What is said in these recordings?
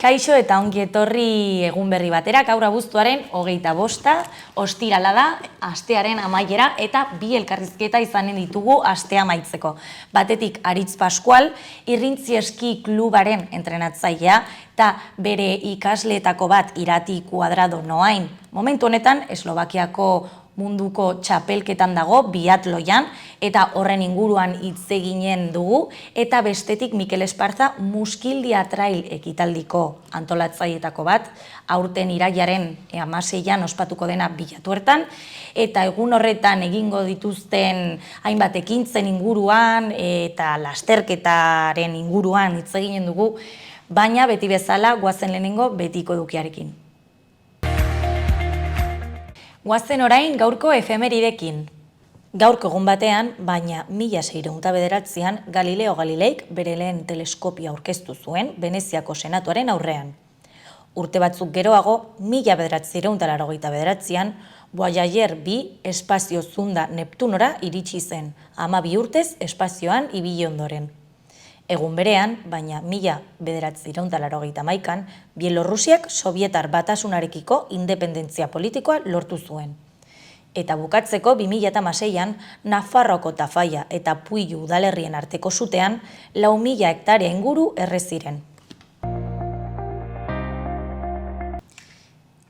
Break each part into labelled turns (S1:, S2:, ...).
S1: Kaixo eta ongi etorri egun berri batera, gaur abuztuaren 25, ostirala da, astearen amaiera eta bi elkarrizketa izanen ditugu astea amaitzeko. Batetik Aritz Pascual, Irrintzi Eski Klubaren entrenatzailea eta bere ikasleetako bat Irati Kuadrado Noain. Momentu honetan Eslovakiako munduko txapelketan dago, biatloian, eta horren inguruan hitz eginen dugu, eta bestetik Mikel Esparza Muskildia Trail ekitaldiko antolatzaileetako bat, aurten irailaren 16an ospatuko dena Bilatuertan, eta egun horretan egingo dituzten hainbat ekintzen inguruan eta lasterketaren inguruan hitz eginen dugu, baina beti bezala goazen lehenengo betiko edukiarekin. Goazen orain gaurko efemeridekin. Gaurko egun batean, baina 1609an Galileo Galileik bere lehen teleskopia aurkeztu zuen Veneziako Senatuaren aurrean. Urte batzuk geroago, 1989an Voyager 2 espazio zunda Neptunora iritsi zen, 12 urtez espazioan ibili ondoren. Egun berean, baina 1991an, Bielorrusiak Sobietar Batasunarekiko independentzia politikoa lortu zuen. Eta bukatzeko 2006an, Nafarroako Tafaia eta Puilu udalerrien arteko sutean 4.000 hektarea inguru erre ziren.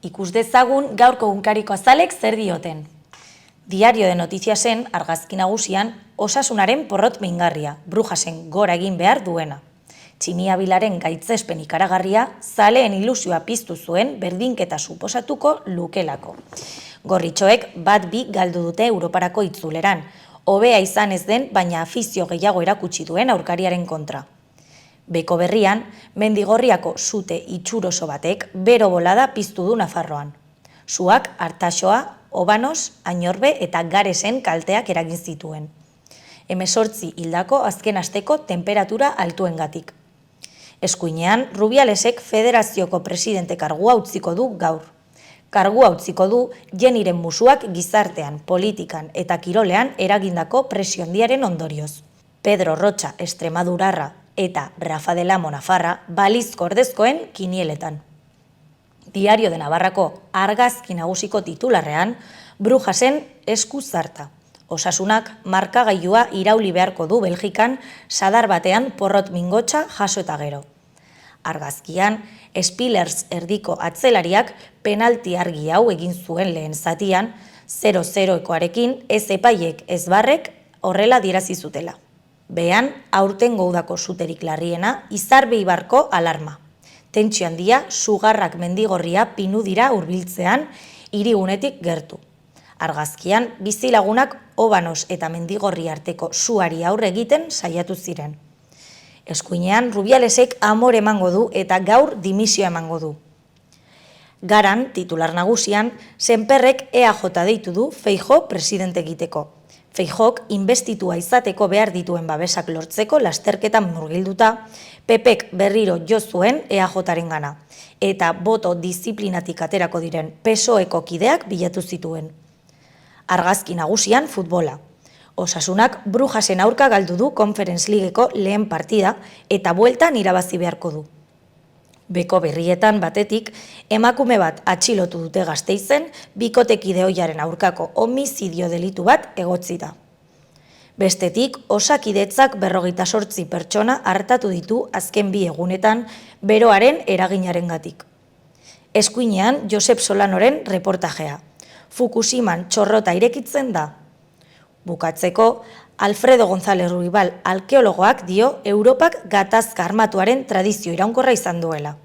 S1: Ikus dezagun gaurko egunkariko azalek zer dioten. Diario de Notiziasen argazki nagusian osasunaren porrot mingarria, Brujasen gora egin behar duena. Tximiabilaren gaitzespen ikaragarria, zaleen ilusioa piztu zuen berdinketa suposatuko lukelako. Gorritxoek bat bi galdu dute Europarako itzuleran, hobea izan ez den, baina afizio gehiago erakutsi duen aurkariaren kontra. Beko berrian, Mendigorriako sute itxuroso batek bero bolada piztu du Nafarroan. Suak Artaxoa, Obanos, Añorbe eta Garesen kalteak eragin zituen. 18 hildako azken asteko temperatura altuengatik. Eskuinean, Rubialesek federazioko presidente kargua utziko du gaur. Kargua utziko du Jeniren musuak gizartean, politikan eta kirolean eragindako presio handiaren ondorioz. Pedro Rocha Extremadurarra eta Rafa del Amo Nafarra balizko ordezkoen kinieletan. Diario de Navarrako argazki nagusiko titularrean, Brujasen esku zarta. Osasunak markagailua irauli beharko du Belgikan sadar batean porrot mingotsa jaso eta gero. Argazkian, Spillers erdiko atzelariak penalti argi hau egin zuen lehen zatian, 0-0ekoarekin ez epaiek ez barrek horrela adierazi zutela. Behan, aurtengo udako suterik larriena, Izarbe Ibarko alarma. Tentsio handia, sugarrak Mendigorria pinu dira hurbiltzean, hirigunetik gertu. Argazkian, bizilagunak Obanos eta Mendigorri arteko suari aurre egiten saiatu ziren. Eskuinean, Rubialesek amore emango du eta gaur dimisioa emango du. Garan, titular nagusian, Senperrek EAJ deitu du Feijóo presidente egiteko. Feijóok investitua izateko behar dituen babesak lortzeko lasterketan murgilduta, PPek berriro jo zuen EAJaren gana, eta boto disiplinatik aterako diren PSOEko kideak bilatu zituen. Argazki nagusian futbola. Osasunak Brujasen aurka galdu du Conference Leagueko lehen partida eta bueltan irabazi beharko du. Beko berrietan batetik, emakume bat atxilotu dute Gasteizen, bikotekide ohiaren aurkako homizidio delitu bat egotzita. Bestetik, Osakidetzak 58 pertsona artatu ditu azken bi egunetan beroaren eraginarengatik. Eskuinean, Josep Solanoren reportajea. Fukushiman txorrota irekitzen da. Bukatzeko, Alfredo González Ruibal arkeologoak dio Europak gatazka armatuaren tradizio iraunkorra izan duela.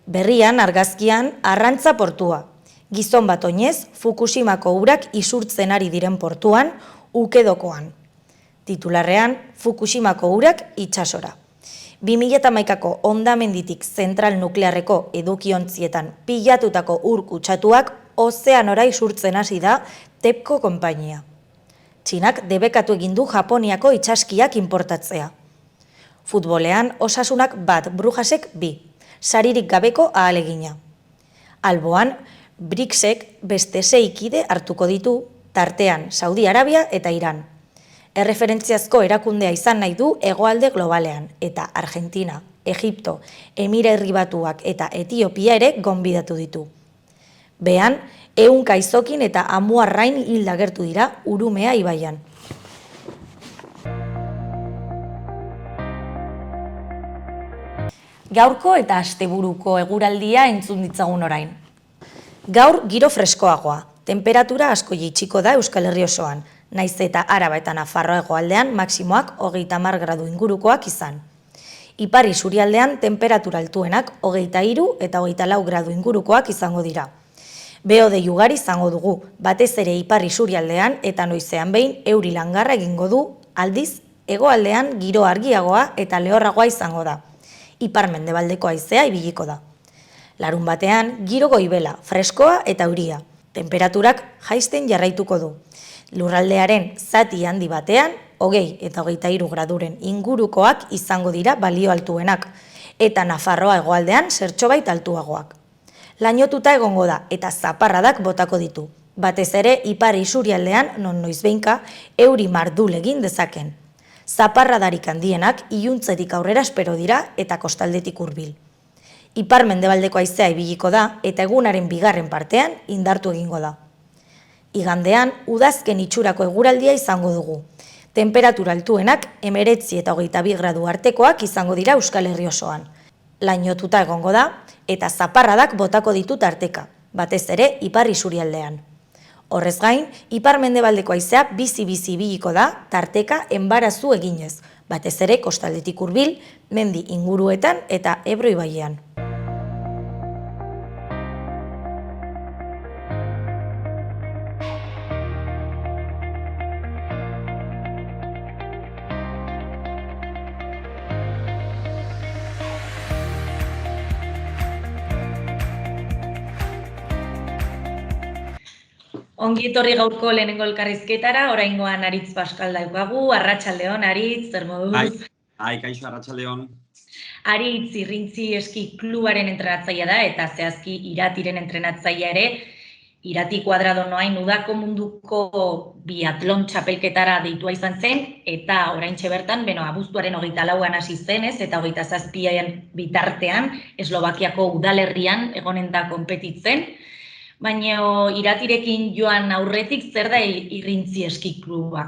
S1: Berrian argazkian arrantza portua. Gizon bat oinez Fukushimako urak isurtzen ari diren portuan, Ukedokoan. Titularrean Fukushimako urak itsasora. 2011ko hondamenditik zentral nuklearreko edukiontzietan pilatutako ur kutsatuak ozeanora isurtzen hasi da TEPCO konpainia. Txinak debekatu egin du Japoniako itsaskiak inportatzea. Futbolean Osasunak bat, Brujasek 2, saririk gabeko ahalegina. Alboan, BRICSek beste 6 kide hartuko ditu, tartean Saudi Arabia eta Iran. Erreferentziazko erakundea izan nahi du hegoalde globalean, eta Argentina, Egipto, Emirerri Batuak eta Etiopia ere gonbidatu ditu. Behan, 100 izokin eta amuarrain hil agertu dira Urumea ibaian. Gaurko eta asteburuko eguraldia entzun ditzagun orain. Gaur giro freskoagoa, temperatura asko jaitsiko da Euskal Herri osoan, naiz eta Araba eta Nafarroa hegoaldean maximoak 30 gradu ingurukoak izan. Ipar isurialdean temperatura altuenak 23 eta 24 gradu ingurukoak izango dira. Behodei ugari izango dugu, batez ere ipar isurialdean eta noizean behin euri langarra egingo du, aldiz hegoaldean giro argiagoa eta lehorragoa izango da. Ipar-mendebaldeko haizea ibiliko da. Larun batean, giro goibela, freskoa eta euria. Temperaturak jaisten jarraituko du. Lurraldearen zati handi batean, 20 eta 23 graduren ingurukoak izango dira balio altuenak, eta Nafarroa hegoaldean zertxobait altuagoak. Lainotuta egongo da eta zaparradak botako ditu. Batez ere, ipar isurialdean non noizbehinka euri mardul egin dezaken. Zaparradarik handienak iluntzetik aurrera espero dira eta kostaldetik hurbil. Ipar-mendebaldeko haizea ibiliko da eta egunaren bigarren partean indartu egingo da. Igandean, udazken itxurako eguraldia izango dugu. Temperatura altuenak 19 eta 22 gradu artekoak izango dira Euskal Herri osoan. Lainotuta egongo da eta zaparradak botako ditu tarteka, batez ere ipar isurialdean. Horrez gain, ipar-mendebaldeko haizea bizi-bizi ibiliko da tarteka enbarazu eginez, batez ere kostaldetik hurbil, mendi inguruetan eta Ebro ibaian. Ongi etorri gaurko lehenengo elkarrizketara, oraingoan Aritz Pascal daukagu, arratsaldeon Aritz, zer moduz?
S2: Kaixo, arratsaldeon.
S1: Aritz Irrintzi Eski Klubaren entrenatzailea da eta zehazki Iratiren entrenatzailea ere. Irati Kuadrado Noain udako munduko biatlon txapelketara deitua izan zen eta oraintxe bertan, abuztuaren 24an hasi zen, eta 27an bitartean Eslovakiako udalerrian egonen da konpetitzen. Baina Iratirekin joan aurretik zer da Irrintzi Eski Kluba?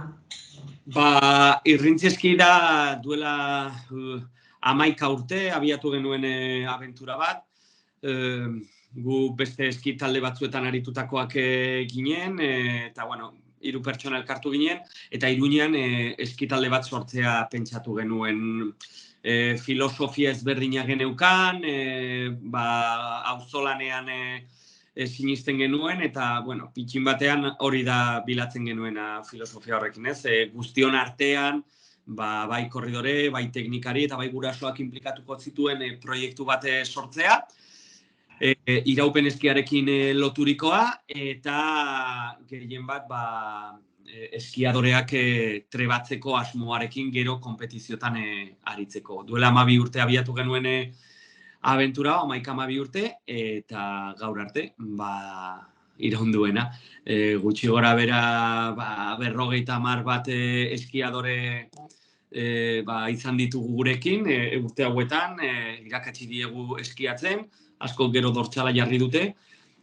S2: Irrintzi Eski da duela 11 urte abiatu genuen abentura bat. Gu beste eski talde batzuetan aritutakoak ginen, eta 3 pertsona elkartu ginen, eta Iruñean eski talde bat sortzea pentsatu genuen. Filosofia ezberdina geneukan, auzolanean sinisten genuen, eta pitxin batean hori da bilatzen genuena filosofia horrekin, ez? Guztion artean, bai korridore, bai teknikari eta bai gurasoak inplikatuko zituen proiektu bat sortzea, iraupen eskiarekin loturikoa, eta gehien bat eskiadoreak trebatzeko asmoarekin gero konpetiziotan aritzeko. Duela 12 urte abiatu genuen abentura, 12 urte, eta gaur arte, iraunduena. Gutxi gora bera, 50 bat eskiadore izan ditugu gurekin, urte hauetan, irakatsi diegu eskiatzen, asko gero dortsala jarri dute,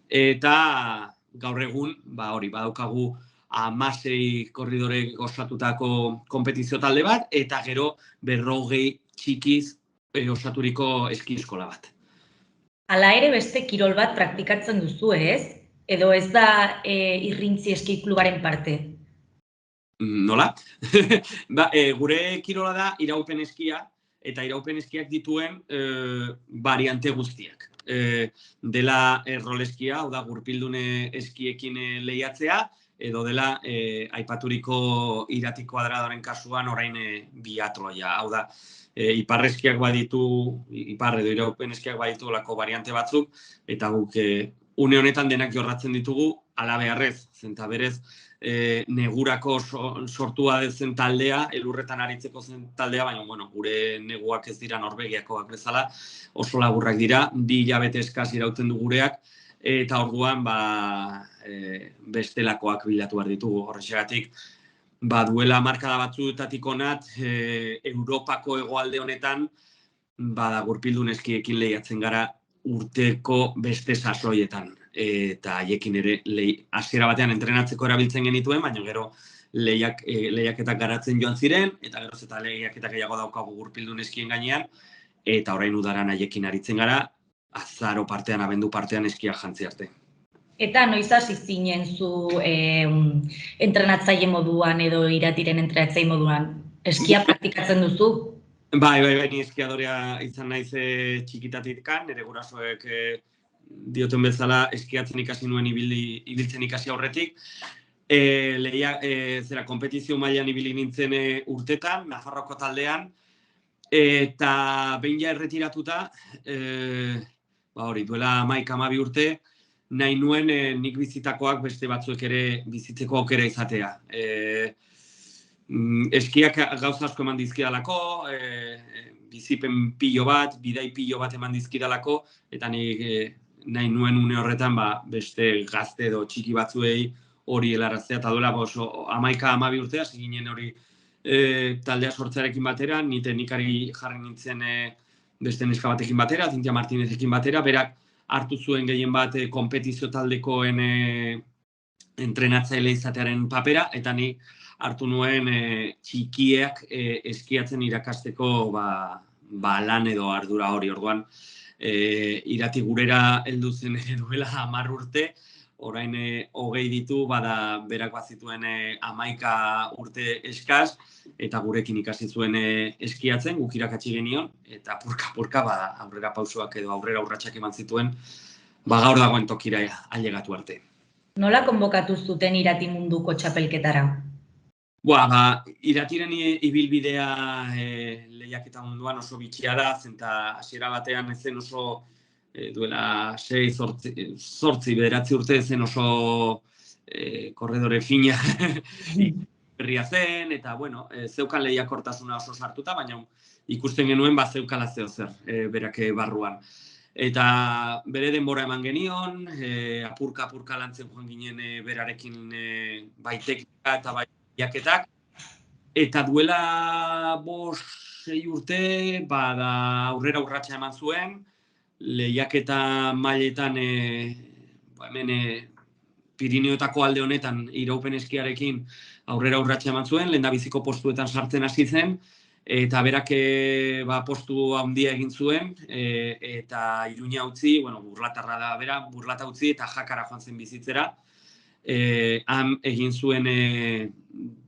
S2: eta gaur egun, badaukagu 16 korridore osatutako konpetizio talde bat, eta gero 40 txikiz osaturiko eski eskola bat.
S1: Hala ere beste kirol bat praktikatzen duzu, ez? Edo ez da Irrintzi Eski Klubaren parte?
S2: Nola? Gure kirola da iraupen eskia, eta iraupen eskiak dituen variante guztiak. Dela roleskia, hau da gurpildune eskiekin lehiatzea, edo dela aipaturiko Irati Kuadradoren kasuan orain biatloia. Hau da, iparreskiak baditu, ipar edo iraupen eskiak baditu lako variante batzuk, eta guk une honetan denak jorratzen ditugu, ala beharrez, zenta berez, negurako sortua zen taldea, elurretan aritzeko zen taldea, baina gure neguak ez dira Norvegiakoak bezala, oso laburrak dira, 2 hilabete eskas irauten du gureak, eta orduan bestelakoak bilatu behar ditugu. Horrexegatik, duela markada batzuetatik onat, Europako hegoalde honetan, bada gurpildun eskiekin lehiatzen gara urteko beste sasoietan. Eta haiekin ere hasiera batean entrenatzeko erabiltzen genituen, baina gero lehiaketak garatzen joan ziren, eta geroz eta lehiaketak gehiago daukagu gurpildun eskien gainean, eta orain udaran haiekin aritzen gara, azaro partean, abendu partean eskia jantzi arte.
S1: Eta noiz hasi zinen zu entrenatzaile moduan edo iratiren entrenatzaile moduan? Eskia praktikatzen duzu?
S2: Bai, ni eskiadorea izan naiz txikitatikan, nire gurasoek dioten bezala eskiatzen ikasi nuen ibiltzen ikasi aurretik. Kompetizio mailan ibili nintzen urtetan, Nafarroko taldean, eta behin ja erretiratuta, duela 11-12 urte, nahi nuen nik bizitakoak beste batzuek ere bizitzeko aukera izatea. Eskiak gauza asko eman dizkidalako, bizipen pilo bat, bidai pilo bat eman dizkidalako, eta nik nahi nuen une horretan beste gazte edo txiki batzuei hori helaraztea, eta duela 11-12 urtea, ziginen hori taldea sortzarekin batera, ni teknikari jarri nintzen beste neska batekin batera, Zintia Martinezekin batera, berak hartu zuen gehien bat konpetizio taldekoen entrenatzaile izatearen papera, eta ni hartu nuen txikiak eskiatzen irakasteko lan edo ardura hori. Orduan, irati gurera heldu zen duela 10 urte, orain 20 ditu, berak bazituen 11 urte eskaz, eta gurekin ikasi zuen eskiatzen, guk irakatsi genion, eta purka aurrera pausoak edo aurrera urratsak eman zituen, gaur dagoen tokira ailegatu arte.
S1: Nola konbokatu zuten irati munduko txapelketara?
S2: Iratiren ibilbidea lehiaketa munduan oso bitxia da, zenta hasiera batean ezen oso duela 6-8 bederatzi urte ezen oso korredore fina berria zen, eta zeukan lehiakortasuna oso sartuta, baina ikusten genuen zeukala zeozer berak barruan. Eta bere denbora eman genion, apurka lantzen joan ginen berarekin bai teknika eta bai lehiaketak, eta duela 5-6 urte aurrera urratsa eman zuen, lehiaketa mailetan hemen Pirineotako alde honetan iraupen eskiarekin aurrera urratsa eman zuen, lehendabiziko postuetan sartzen hasi zen, eta berak postu handia egin zuen, eta Iruña utzi, burlatarra da bera, burlata utzi eta Jakara joan zen bizitzera. Han egin zuen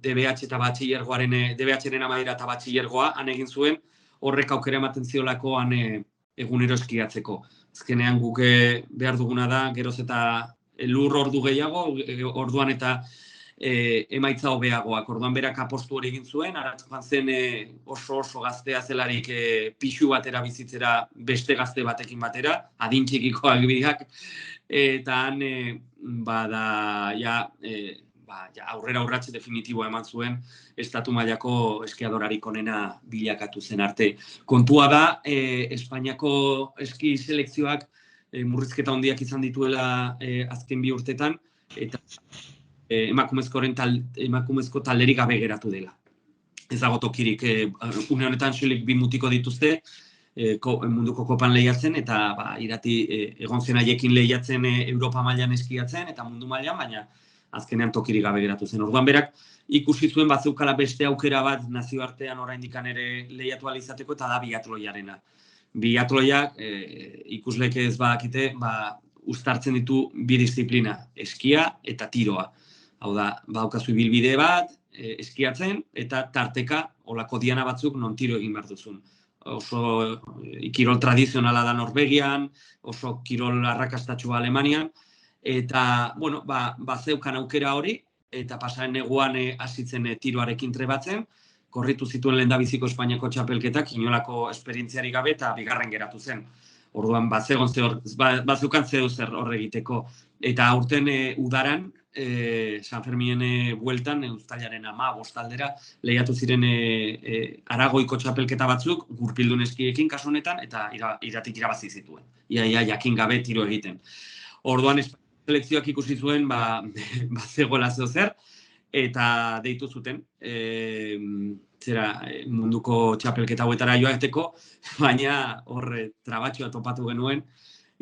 S2: DBH eta batxillergoaren, DBH-ren amaiera eta batxillergoa, han egin zuen, horrek aukera ematen ziolako han egunero eskiatzeko. Azkenean guk behar duguna da, geroz eta lur ordu gehiago, orduan eta emaitza hobeagoak. Orduan berak apostu hori egin zuen, aratz joan zen oso gaztea zelarik pixu batera bizitzera beste gazte batekin batera, adin txikikoak bideak, eta han aurrera urratxe definitiboa eman zuen estatu mailako eskiadorarik onena bilakatu zen arte. Kontua da, Espainiako eski selekzioak murrizketa handiak izan dituela azken 2 urtetan, eta emakumezko talderik gabe geratu dela. Ez dago tokirik, une honetan soilik 2 mutiko dituzte, munduko kopan lehiatzen, eta irati egon zen haiekin lehiatzen Europa mailan eskiatzen, eta mundu mailan, baina azkenean tokirik gabe geratu zen. Orduan berak ikusi zuen bazeukala beste aukera bat nazioartean oraindik ere lehiatu ahal izateko, eta da biatloiarena. Biatloiak ikuslek ez badakite, uztartzen ditu 2 disiplina, eskia eta tiroa. Hau da, badaukazu ibilbide bat, eskiatzen, eta tarteka olako diana batzuk non tiro egin behar duzun. Oso kirol tradizionala da Norvegian, oso kirol arrakastatxua Alemanian, eta, bazeukan aukera hori, eta pasaren neguan hasitzen tiroarekin trebatzen, korritu zituen lehendabiziko Espainiako txapelketak, inolako esperientziarik gabe, eta bigarren geratu zen. Orduan, bazeukan zer hor egiteko. Eta aurten udaran, San Ferminen bueltan, uztailaren 15 aldera, lehiatu ziren Aragoiko txapelketa batzuk, gurpildun eskiekin kasu honetan, eta iratik irabazi zituen. Ia jakin gabe tiro egiten. Orduan, selekzioak ikusi zuen, zegoela zeozer, eta deitu zuten munduko txapelketa hauetara joateko, baina horre trabatxoa topatu genuen,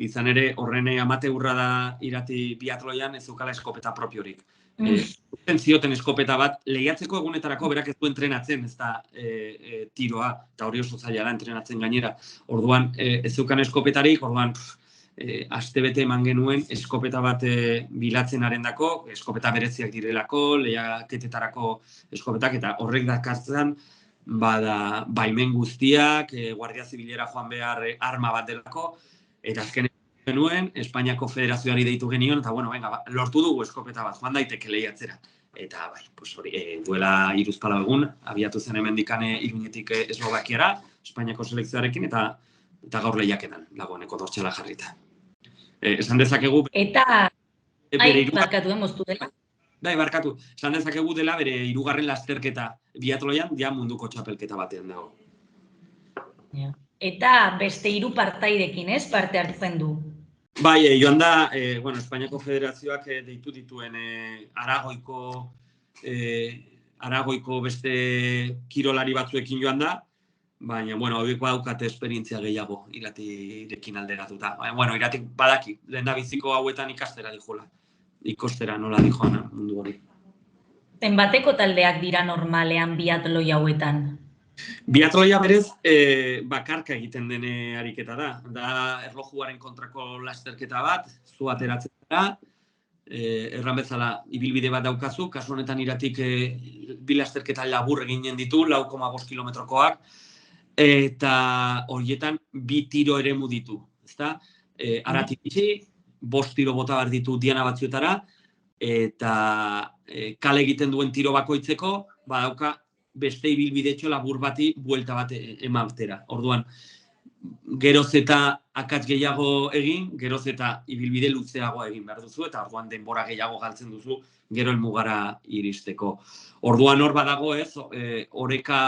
S2: izan ere horren amateurra da Irati biatloian ez zukala eskopeta propiorik. Zioten eskopeta bat, lehiatzeko egunetarako berak ez du entrenatzen, ez da tiroa, eta hori oso zaila da entrenatzen gainera. Orduan, ez zukan eskopetarik, orduan, astebete eman genuen eskopeta bat bilatzen arendako, eskopeta bereziak direlako, lehiaketetarako eskopetak, eta horrek dakartzen, bada baimen guztiak, Guardia Zibilera joan behar arma bat delako, eta azken genuen, Espainiako Federazioari deitu genion, eta bueno, venga, lortu dugu eskopeta bat, joan daiteke lehiatzera. Eta bai, pues hori, duela 3-4 egun, abiatu zen hemendikane Iruñetik Eslovakiara, Espainiako selekzioarekin, eta gaur lehiaketan, dagoeneko dortxala jarrita. Esan dezakegu...
S3: Eta, barkatu, moztu dela?
S2: Bai, barkatu. Esan dezakegu dela bere 3. lasterketa biatloian, ja munduko txapelketa batean dago.
S3: Eta beste 3 partaidekin, ez, parte hartzen du?
S2: Bai, joan da, Espainiako Federazioak deitu dituen Aragoiko beste kirolari batzuekin joan da, baina, haueko daukate esperientzia gehiago Iratirekin alderatuta. Iratik badaki, lehendabiziko hauetan ikastera dijola. Ikostera nola dijoana mundu hori.
S3: Zenbateko taldeak dira normalean biatloi hauetan?
S2: Biatloia berez, bakarka egiten den ariketa da. Da, erlojuaren kontrako lasterketa bat, zu ateratzen da, erran bezala ibilbide bat daukazu, kasu honetan Iratik bi lasterketa labur eginen ditu, 4,5 kilometrokoak, eta horietan 2 tiro eremu ditu. Aratik itxi, 5 tiro bota behar ditu diana batzuetara, eta kale egiten duen tiro bakoitzeko, badauka beste ibilbidetxo labur bati buelta bat ematera. Orduan, geroz eta akats gehiago egin, geroz eta ibilbide luzeagoa egin behar duzu, eta orduan denbora gehiago galtzen duzu, gero helmugara iristeko. Orduan hor badago ez, oreka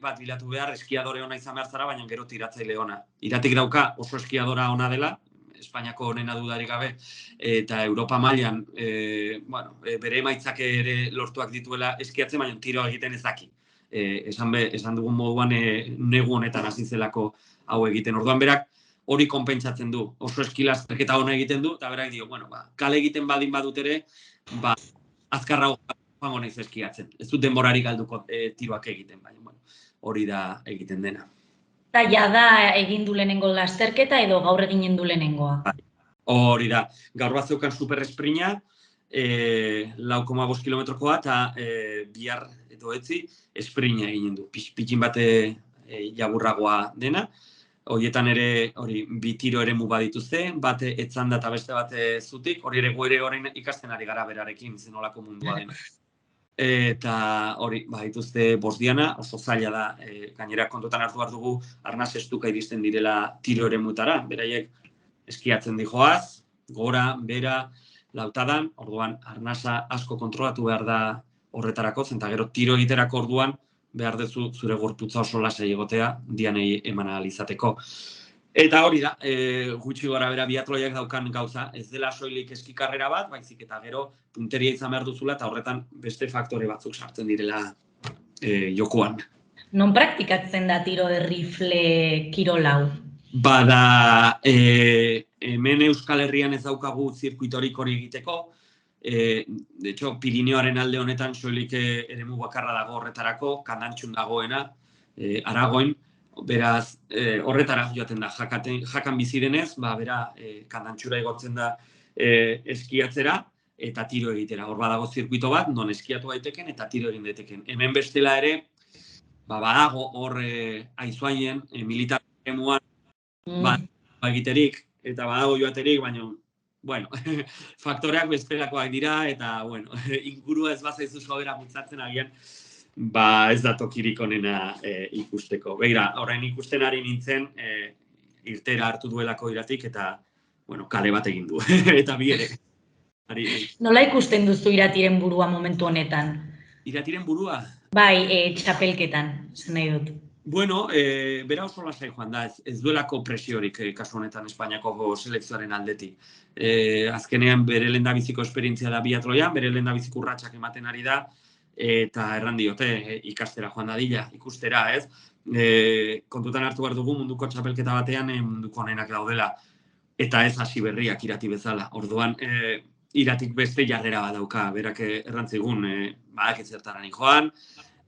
S2: bat bilatu behar, eskiadore ona izan behar zara, baina gero tiratzaile ona. Iratik dauka oso eskiadora ona dela, Espainiako honena dudarik gabe, eta Europa mailan bere emaitzak ere lortuak dituela eskiatzen, baina tiro egiten ez daki. Esan dugun moduan negu honetan hasi zelako hau egiten. Orduan berak hori konpentsatzen du. Oso eskilazterketa ona egiten du, eta berak dio, kale egiten badin badut ere, azkarra joango naiz eskiatzen. Ez dut denborarik galduko tiroak egiten, baina hori da egiten dena.
S3: Eta jada egin du lehenengo lasterketa edo gaur eginen du lehenengoa?
S2: Hori da. Gaur bat zeukan superesprina, 4,5 kilometrokoa, eta bihar edo etzi esprina eginen du. Pitxin bate jaburragoa dena. Horietan ere 2 tiro ere muga dituzte, bate etzanda eta beste bate zutik. Hori ere goere orain ikasten ari gara berarekin, zenolako mundua dena. Eta hori, dituzte 5 diana, oso zaila da, gainera kontutan hartu behar dugu, arnaz estuka iristen direla tiro ere mutara, beraiek eskiatzen dijoaz, gora, bera, lautadan, orduan arnasa asko kontrolatu behar da horretarako, zenta gero tiro egiterako orduan behar duzu zure gorputza oso lasai egotea dianei eman ahal izateko. Eta hori da, gutxi gora bera biatloiak daukan gauza, ez dela soilik eskikarrera bat, baizik eta gero punteria izan behar duzula, eta horretan beste faktore batzuk sartzen direla jokoan.
S3: Non praktikatzen da tiro de rifle kirolau?
S2: Bada, hemen Euskal Herrian ez daukagu zirkuitorik hori egiteko, de hecho, Pirineoaren alde honetan soilik eremu bakarra dago horretarako, Kandantxun dagoena, Aragoin, beraz, horretara joaten da, jakan bizirenez, bera, Kandantxura igotzen da eskiatzera eta tiro egitera. Hor badago zirkuito bat, non eskiatu daiteken eta tiro egin daiteken. Hemen bestela ere, badago hor Aizuainen, militar emuan, egiterik, eta badago joaterik, baina, faktoreak bestelakoak dira, eta, ingurua ez bazaizu sobera mutzatzen agian, ez da tokirik onena ikusteko. Begira, orain ikusten ari nintzen, irtera hartu duelako Iratik, eta, kale bat egin du, eta bi ere.
S3: Nola ikusten duzu Iratiren burua momentu honetan?
S2: Iratiren burua?
S3: Bai, txapelketan, zen nahi dut.
S2: Bera oso lasai joan da, ez duelako presiorik kasu honetan Espainiako selekzioaren aldetik. Azkenean bere lehendabiziko esperientzia da biatloian, bere lehendabiziko urratsak ematen ari da, eta erran diote ikastera joan dadila, ikustera, ez? Kontutan hartu behar dugu munduko txapelketa batean munduko onenak daudela, eta ez hasi berriak Irati bezala. Orduan, Iratik beste jarrera bat dauka, berak errantzigun, badak ezertaran joan,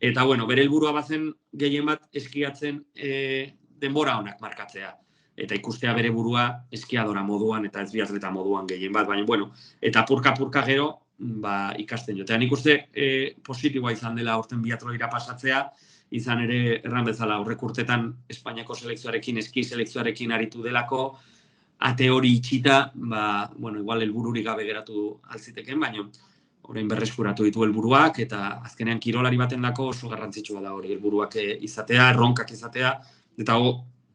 S2: eta bueno, bere helburua bazen gehien bat eskiatzen denbora onak markatzea. Eta ikustea bere burua eskiadora moduan eta ez biatleta moduan gehien bat, baina bueno, eta purka gero, ikasten jotean. Nik uste positiboa izan dela aurten biatloira pasatzea, izan ere erran bezala aurrek urtetan Espainiako selekzioarekin, eski selekzioarekin aritu delako, ate hori itxita, igual helbururik gabe geratu alziteken, baina orain berreskuratu ditu helburuak, eta azkenean kirolari baten dako oso garrantzitsua da hori helburuak izatea, erronkak izatea, eta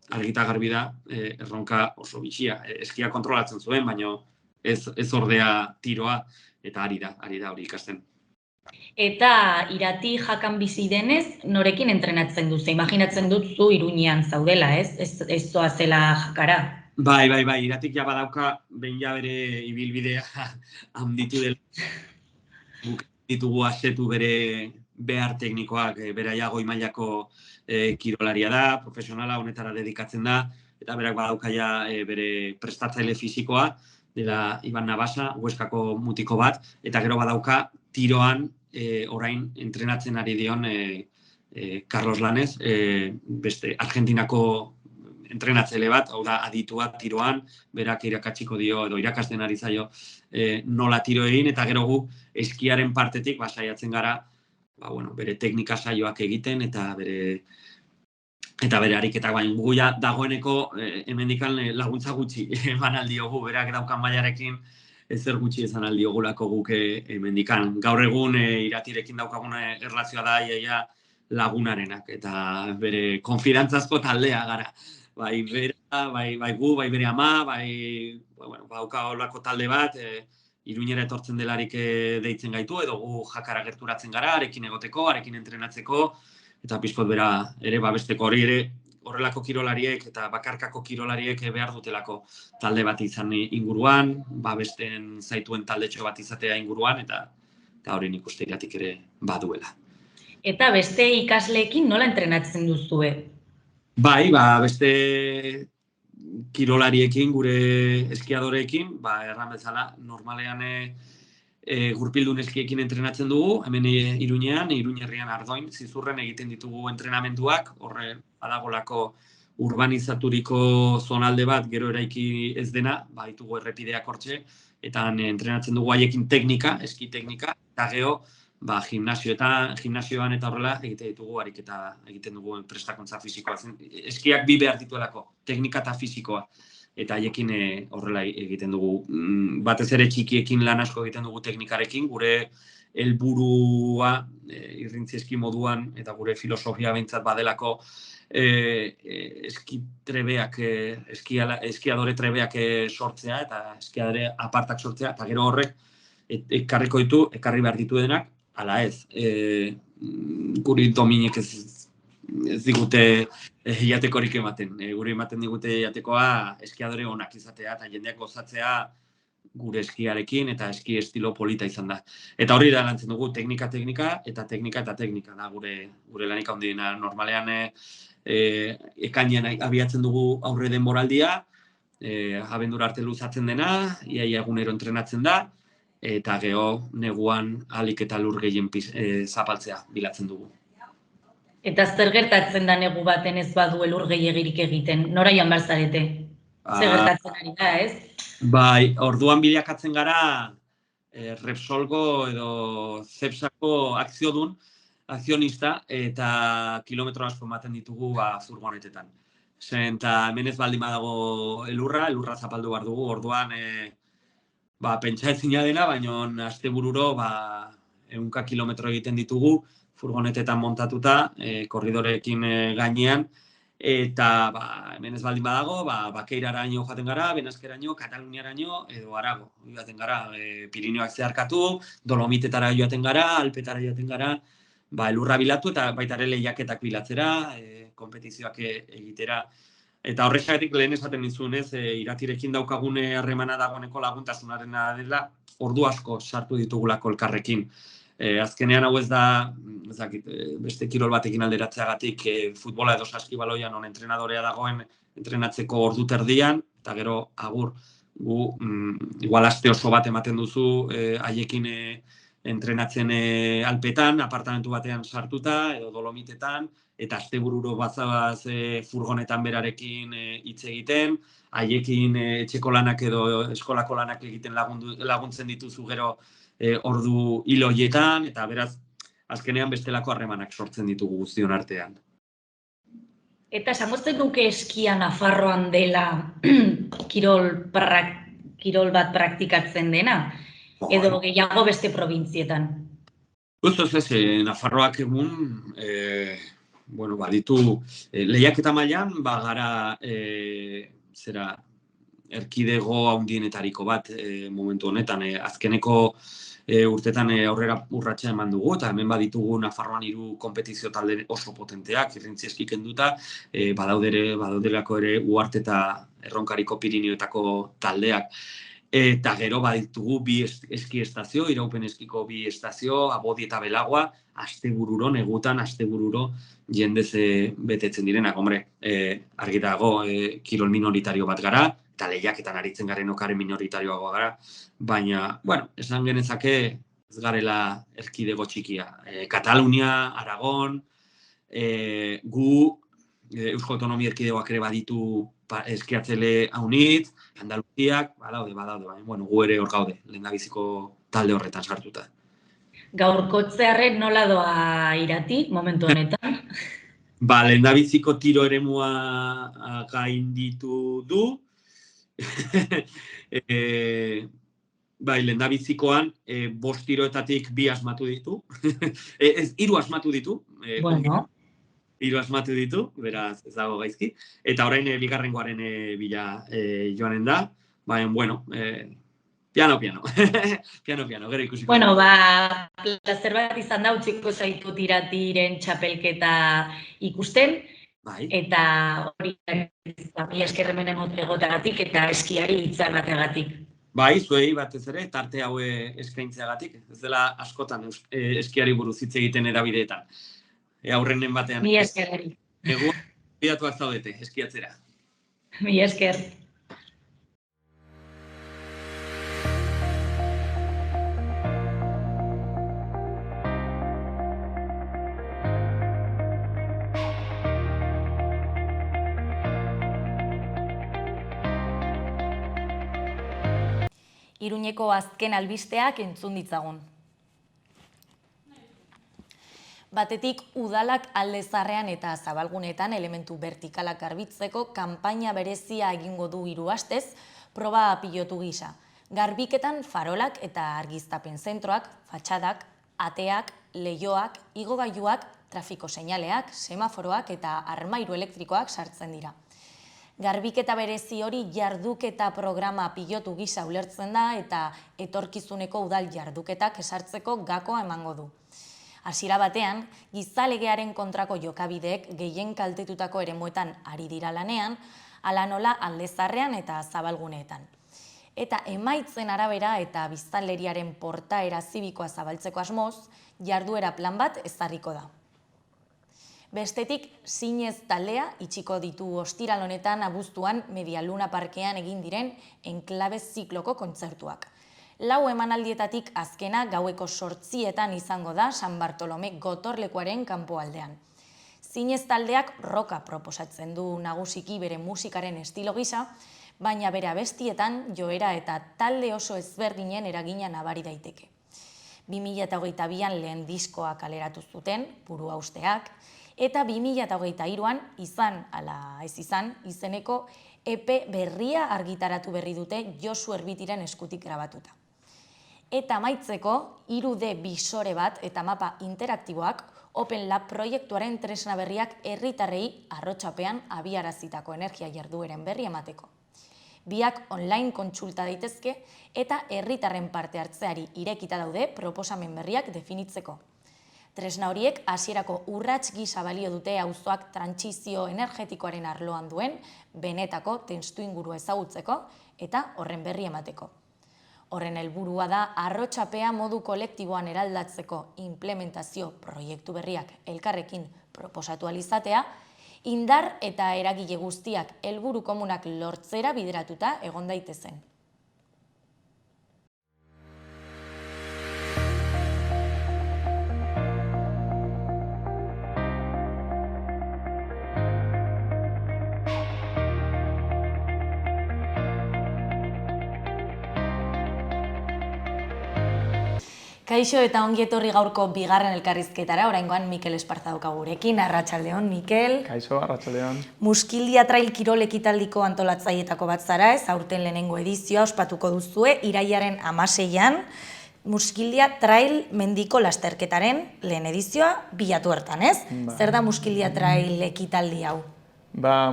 S2: argita garbi da, erronka oso bitxia. Eskia kontrolatzen zuen, baina ez ordea tiroa, eta ari da hori ikasten.
S3: Eta Irati jakan bizi denez, norekin entrenatzen duzu? Imaginatzen dut zu Iruñean zaudela, ez? Ez zoazela jakara.
S2: Bai, Iratik ja badauka, behin ja bere ibilbidea handitu dela. Guk ditugu asetu bere behar teknikoak, bera ja goi mailako kirolaria da, profesionala honetara dedikatzen da, eta berak badauka ja bere prestatzaile fisikoa, dela Iban Navasa, Hueskako mutiko bat, eta gero badauka tiroan orain entrenatzen ari dion Carlos Lanez, beste Argentinako entrenatzaile bat, hau da aditua tiroan, berak irakatsiko dio edo irakasten ari zaio nola tiro egin, eta gero gu eskiaren partetik saiatzen gara bere teknika saioak egiten eta bere ariketak, baina gu ja dagoeneko hemendikan laguntza gutxi eman aldiogu, berak daukan mailarekin ezer gutxi esan aldiogulako guk hemendikan. Gaur egun Iratirekin daukagun erlazioa da iaia lagunarenak, eta bere konfidantzazko taldea gara. Bai bera, bai gu, bai bere ama, dauka holako talde bat, Iruñera etortzen delarik deitzen gaitu, edo gu jakara gerturatzen gara, arekin egoteko, arekin entrenatzeko, eta pizkot bera ere babesteko hori ere horrelako kirolariek eta bakarkako kirolariek behar dutelako talde bat izan inguruan, babesten zaituen taldetxo bat izatea inguruan, eta hori nik uste Iratik ere baduela.
S3: Eta beste ikasleekin nola entrenatzen duzue?
S2: Bai, beste kirolariekin, gure eskiadoreekin, erran bezala, normalean gurpildun eskiekin entrenatzen dugu, hemen Iruñean, Iruñerrian Ardoin, Zizurren egiten ditugu entrenamenduak, horre badagolako urbanizaturiko zonalde bat, gero eraiki ez dena, ditugu errepideak hortxe, eta entrenatzen dugu haiekin teknika, eski teknika, eta gero, gimnasioan eta horrela egite ditugu ariketa egiten dugu prestakuntza fisikoa. Eskiak bi behar dituelako, teknika eta fisikoa. Eta haiekin horrela egiten dugu. Batez ere txikiekin lan asko egiten dugu teknikarekin, gure helburua irrintzi eski moduan eta gure filosofia behintzat badelako eskiadore trebeak sortzea eta eskiadore apartak sortzea, eta gero horrek ekarri behar ditu denak, ala ez, guri dominek ez digute jatekorik ematen. Guri ematen digute jatekoa eskiadore onak izatea eta jendeak gozatzea gure eskiarekin eta eski estilo polita izan da. Eta hori da lantzen dugu teknika eta teknika da gure lanik handiena. Normalean ekainean abiatzen dugu aurre denboraldia, abendura arte luzatzen dena, iaia egunero entrenatzen da, eta geho neguan ahalik eta lur gehien zapaltzea bilatzen dugu.
S3: Eta zer gertatzen da negu baten ez badu elur gehiegirik egiten? Nora joan behar zarete? Zer gertatzen ari da, ez?
S2: Bai, orduan bilakatzen gara Repsolgo edo Cepsako akzionista, eta kilometro asko ematen ditugu furgonetetan. Eta hemen ez baldin badago elurra zapaldu behar dugu, orduan pentsa ezina dena, baina astebururo 100 kilometro egiten ditugu, furgonetetan montatuta, korridorekin gainean, eta hemen ez baldin badago, Bakeiraraino joaten gara, Benazkeraino, Kataluniaraino, edo Arago joaten gara, Pirinioak zeharkatu, Dolomitetara joaten gara, Alpetara joaten gara, elurra bilatu eta baita ere lehiaketak bilatzera, konpetizioak egitera. Eta horrexatik lehen esaten nizunez, Iratirekin daukagune harremana dagoeneko laguntasunarena dela, ordu asko sartu ditugulako elkarrekin. Azkenean hau ez da, beste kirol batekin alderatzeagatik futbola edo saskibaloian non entrenadorea dagoen entrenatzeko ordu terdian, eta gero agur gu igual aste oso bat ematen duzu haiekin entrenatzen alpetan, apartamentu batean sartuta edo Dolomitetan, eta astebururo bazabaz furgonetan berarekin hitz egiten, haiekin etxeko lanak edo eskolako lanak egiten laguntzen dituzu gero ordu hil horietan, eta beraz, azkenean bestelako harremanak sortzen ditugu guztion artean.
S3: Eta esangotzen nuke eskia Nafarroan dela kirol bat praktikatzen dena, edo gehiago beste probintzietan?
S2: Ez, Nafarroak egun, baditu, lehiaketa mailan, gara, erkidego handienetariko bat momentu honetan, azkeneko urtetan aurrera urratsa eman dugu, eta hemen baditugu Nafarroan 3 konpetizio talde oso potenteak, irrintzi kenduta, badaudelako ere Uharte eta Erronkariko Pirinioetako taldeak. Eta gero baditugu 2 eski estazio, Iraupen eskiko 2 estazio, Abodi eta Belagua, astebururo, negutan astebururo jendez betetzen direnak. Hombre, argi dago kirol minoritario bat gara, eta lehiaketan aritzen garen okaren minoritarioagoa gara, baina, esan genezake ez garela erkidego txikia. Katalunia, Aragon, gu Eusko Autonomia Erkidegoak ere baditu eskiatzele haunitz, Andaluziak, badaude, gu ere hor gaude, lehendabiziko talde horretan sartuta.
S3: Gaurkotzearren nola doa Irati, momentu honetan?
S2: Lehendabiziko tiro eremua gainditu du. Lehendabizikoan 5 tiroetatik 2 asmatu ditu. 3 asmatu ditu.
S3: Bueno.
S2: 3 asmatu ditu, beraz ez dago gaizki. Eta orain bigarrengoaren bila joanen da. Piano. Piano, gero ikusiko.
S3: Bueno, plazer bat izan da utziko zaitut Iratiren txapelketa ikusten.
S2: Bai.
S3: Eta hori mila esker hemen egoteagatik eta eskiari hitza emateagatik.
S2: Bai, zuei batez ere, tarte haue eskaintzeagatik. Ez dela askotan eskiari buruz hitz egiten erabideetan. Aurrenen batean.
S3: Mila eskerari.
S2: Egun, bidatuak zaudete, eskiatzera.
S3: Mila esker.
S1: Iruñeko azken albisteak entzun ditzagun. Batetik, udalak Alde Zaharrean eta Zabalguneetan elementu vertikalak garbitzeko kanpaina berezia egingo du 3 astez, proba pilotu gisa. Garbiketan farolak eta argiztapen zentroak, fatxadak, ateak, leihoak, igogailuak, trafiko seinaleak, semaforoak eta armairu elektrikoak sartzen dira. Garbiketa berezi hori jarduketa programa pilotu gisa ulertzen da eta etorkizuneko udal jarduketak esartzeko gakoa emango du. Hasiera batean, gizalegearen kontrako jokabideek gehien kaltetutako eremuetan ari dira lanean, hala nola Alde Zaharrean eta Zabalguneetan. Eta emaitzen arabera eta biztanleriaren portaera zibikoa zabaltzeko asmoz, jarduera plan bat ezarriko da. Bestetik, Zinez taldea itxiko ditu ostiral honetan abuztuan Medialuna parkean egin diren enklabe zikloko kontzertuak. 4 emanaldietatik azkena gaueko 8etan izango da San Bartolome gotorlekuaren kanpoaldean. Zinez taldeak roka proposatzen du nagusiki bere musikaren estilo gisa, baina bere abestietan joera eta talde oso ezberdinen eragina nabari daiteke. 2022an lehen diskoa kaleratu zuten, Burua usteak, eta 2023an izan ala ez izan izeneko EP berria argitaratu berri dute Josu Erbitiren eskutik grabatuta. Eta amaitzeko 3D bisore bat eta mapa interaktiboak Open Lab proiektuaren tresna berriak herritarrei arrotsapean abiarazitako energia jardueren berri emateko. Biak online kontsulta daitezke eta herritarren parte hartzeari irekita daude proposamen berriak definitzeko. Tresna horiek hasierako urrats gisa balio dute auzoak trantsizio energetikoaren arloan duen benetako testuingurua ezagutzeko eta horren berri emateko. Horren helburua da arrotsapea modu kolektiboan eraldatzeko implementazio proiektu berriak elkarrekin proposatu ahal izatea, indar eta eragile guztiak helburu komunak lortzera bideratuta egon daitezen. Kaixo eta ongi etorri gaurko bigarren elkarrizketara, oraingoan Mikel Esparza daukagu gurekin. Arratsaldeon, Mikel.
S4: Kaixo, arratsaldeon.
S1: Muskildia Trail kirol ekitaldiko antolatzaileetako bat zara, ez? Aurten lehenengo edizioa ospatuko duzue, irailaren 16an. Muskildia Trail mendiko lasterketaren lehen edizioa bilatu hartan, ez? Zer da Muskildia Trail ekitaldi hau?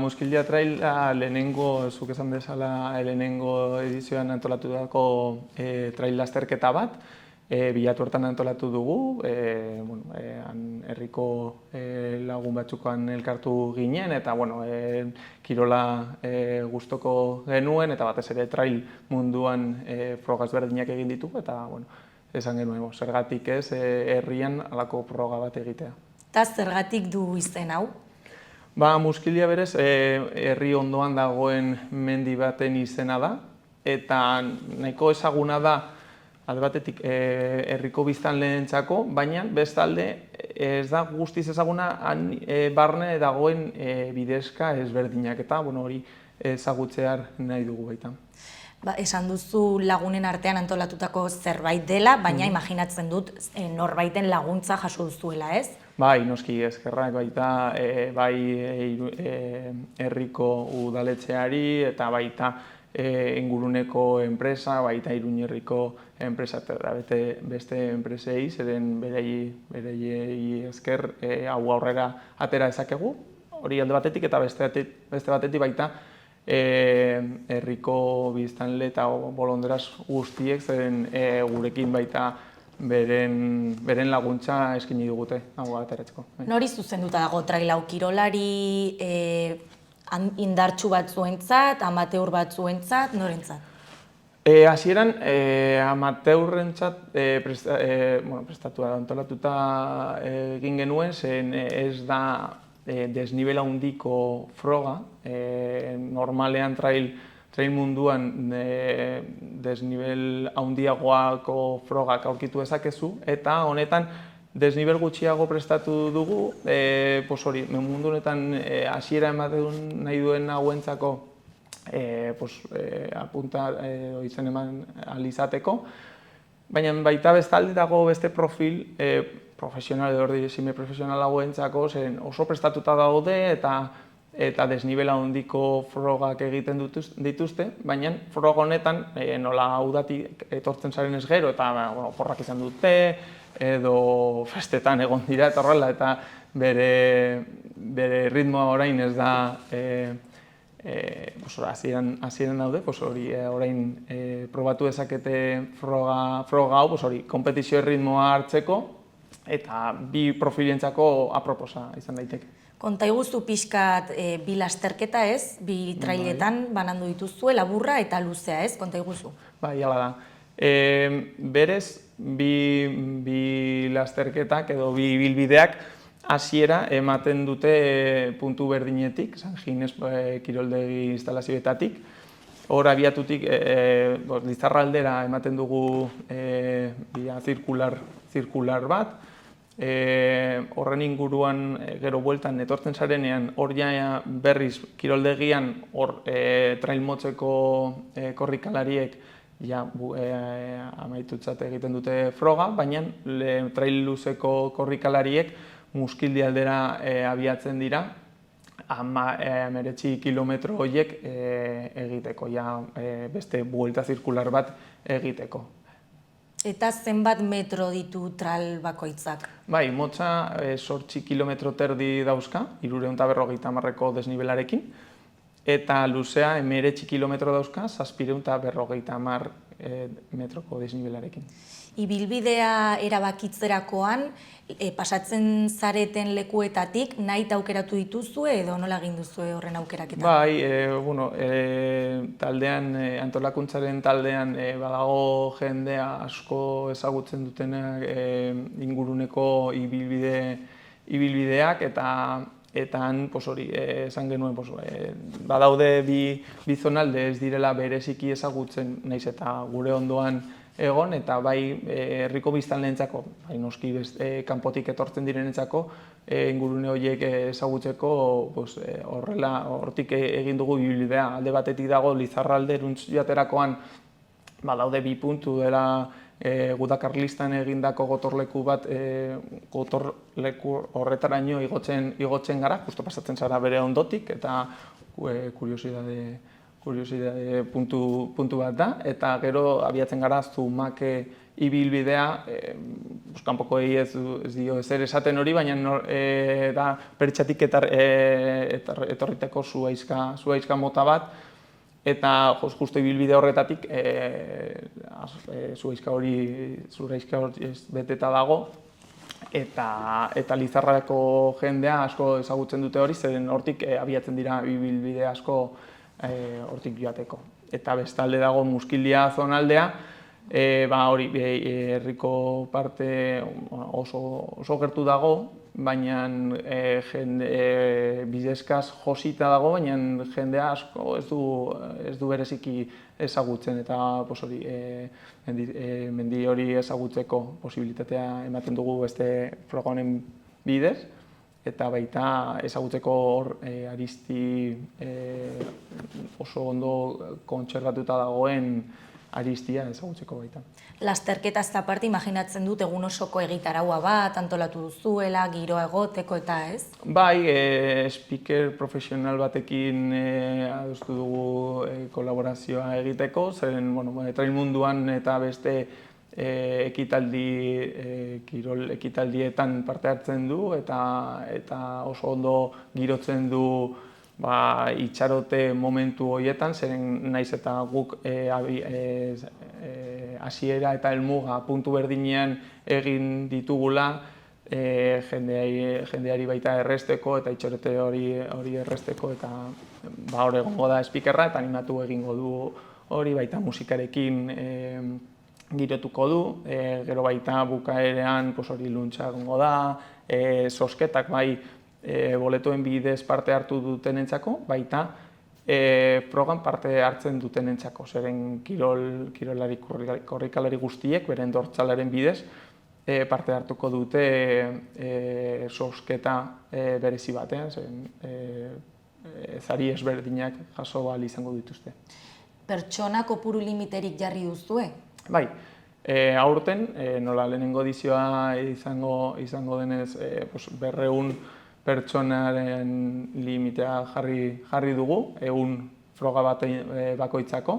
S4: Muskildia Trail lehenengo, zuk esan bezala, lehenengo edizioan antolatutako trail lasterketa bat. Bilatu hortan antolatu dugu, herriko lagun batzukoan elkartu ginen, eta kirola gustoko genuen, eta batez ere trail munduan froga ezberdinak egin ditugu, eta esan genuen, zergatik ez herrian halako froga bat egitea.
S1: Eta zergatik du izen hau?
S4: Muskildia berez herri ondoan dagoen mendi baten izena da, eta nahiko ezaguna da alde batetik herriko biztanleentzako, baina bestalde ez da guztiz ezaguna barne dagoen bidezka ezberdinak, eta hori ezagutzear nahi dugu baita.
S1: Esan duzu lagunen artean antolatutako zerbait dela, baina imaginatzen dut norbaiten laguntza jaso duzuela, ez?
S4: Bai, noski eskerrak baita bai herriko udaletxeari eta baita inguruneko enpresa, baita Iruñerriko enpresa eta beste enpresei, zeren beraiei esker hau aurrera atera dezakegu, hori alde batetik, eta beste batetik baita herriko biztanle eta bolonderaz guztiek, zeren gurekin baita beren laguntza eskaini digute hau ateratzeko.
S1: Nori zuzenduta dago trail hau, kirolari indartsu batzuentzat, amateur batzuentzat, norentzat?
S4: Hasieran amateurrentzat prestatua antolatuta egin genuen, zen ez da desnibel handiko froga. Normalean trail munduan desnibel handiagoako frogak aurkitu dezakezu, eta honetan desnibel gutxiago prestatu dugu, mundu honetan hasiera ematen nahi duen hauentzako apunta izen eman ahal izateko, baina baita bestalde dago beste profil profesional edo semi-profesional hauentzako, zen oso prestatuta daude eta desnibela handiko frogak egiten dituzte, baina froga honetan nola udatik etortzen zaren ez gero, eta porrak izan dute, edo festetan egon dira eta horrela, eta bere ritmoa orain ez da hasieran daude, hori orain probatu dezakete froga hau, hori konpetizio ritmoa hartzeko, eta bi profilentzako aproposa izan daiteke.
S1: Konta iguzu pixkat bi lasterketa, ez? Bi trailetan banandu dituzue, laburra eta luzea, ez? Konta iguzu.
S4: Bai, hala da. Berez, bi lasterketak edo bi ibilbideak hasiera ematen dute puntu berdinetik, San Gines kiroldegi instalazioetatik. Hor abiatutik Lizarra aldera ematen dugu bia zirkular bat. Horren inguruan gero bueltan etortzen zarenean, hor ja berriz kiroldegian trail motzeko korrikalariek amaitutzat egiten dute froga, baina trail luzeko korrikalariek Muskildi aldera abiatzen dira, 19 kilometro horiek egiteko, beste buelta zirkular bat egiteko.
S1: Eta zenbat metro ditu trail bakoitzak?
S4: Bai, motza 8 kilometro terdi dauzka, 350 desnibelarekin, eta luzea 19 kilometro dauzka, 750 metroko desnibelarekin.
S1: Ibilbidea erabakitzerakoan, pasatzen zareten lekuetatik nahi aukeratu dituzue edo nola egin duzue horren aukeraketa?
S4: Bai, taldean, antolakuntzaren taldean badago jendea asko ezagutzen dutenak inguruneko ibilbideak eta han, hori, esan genuen, badaude bi zonalde ez direla bereziki ezagutzen, naiz eta gure ondoan egon, eta bai herriko biztanleentzako, bai noski kanpotik etortzen direnentzako, ingurune horiek ezagutzeko hortik egin dugu ibilbidea. Alde batetik dago Lizarralderuntz joaterakoan badaude 2 puntu dela Gudakarlistan egindako gotorleku bat, gotorleku horretaraino igotzen gara, justo pasatzen zara bere ondotik, eta kuriosidade puntu bat da, eta gero abiatzen gara Zumake ibilbidea, kanpokoei ez dio ezer esaten hori, baina da pertsatik etorriteko zuhaizka mota bat, eta justu ibilbide horretatik zuhaizka hori beteta dago, eta Lizarrako jendea asko ezagutzen dute hori, zeren hortik abiatzen dira ibilbide asko hortik joateko. Eta bestalde dago Muskilia zonaldea, hori herriko parte oso gertu dago, baina bidezkaz josita dago, baina jendea asko ez du bereziki ezagutzen, eta hori mendi hori ezagutzeko posibilitatea ematen dugu beste froga honen bidez, eta baita ezagutzeko Aristi oso ondo kontserbatuta dagoen aristia ezagutzeko baita.
S1: Lasterketaz aparte, imaginatzen dut egun osoko egitaraua bat, antolatu duzuela, giroa egoteko eta ez?
S4: Bai, speaker profesional batekin adostu dugu kolaborazioa egiteko, zeren trail munduan eta beste kirol ekitaldietan parte hartzen du, eta oso ondo girotzen du itxarote momentu horietan, zeren naiz eta guk hasiera eta helmuga puntu berdinean egin ditugula, jendeari baita erresteko eta itxarote hori erresteko, eta hor egongo da speakerra eta animatu egingo du hori, baita musikarekin girotuko du, gero baita bukaerean hori luntza egongo da, zozketak bai boletuen bidez parte hartu dutenentzako, baita frogan parte hartzen dutenentzako, zeren kirolari korrikalari guztiek, beren dortsalaren bidez, parte hartuko dute zozketa berezi batean, zeren zari ezberdinak jaso ahal izango dituzte.
S1: Pertsona kopuru limiterik jarri duzue?
S4: Bai, aurten, nola lehenengo edizioa izango denez 200 pertsonaren limitea jarri dugu, 100 froga bakoitzako,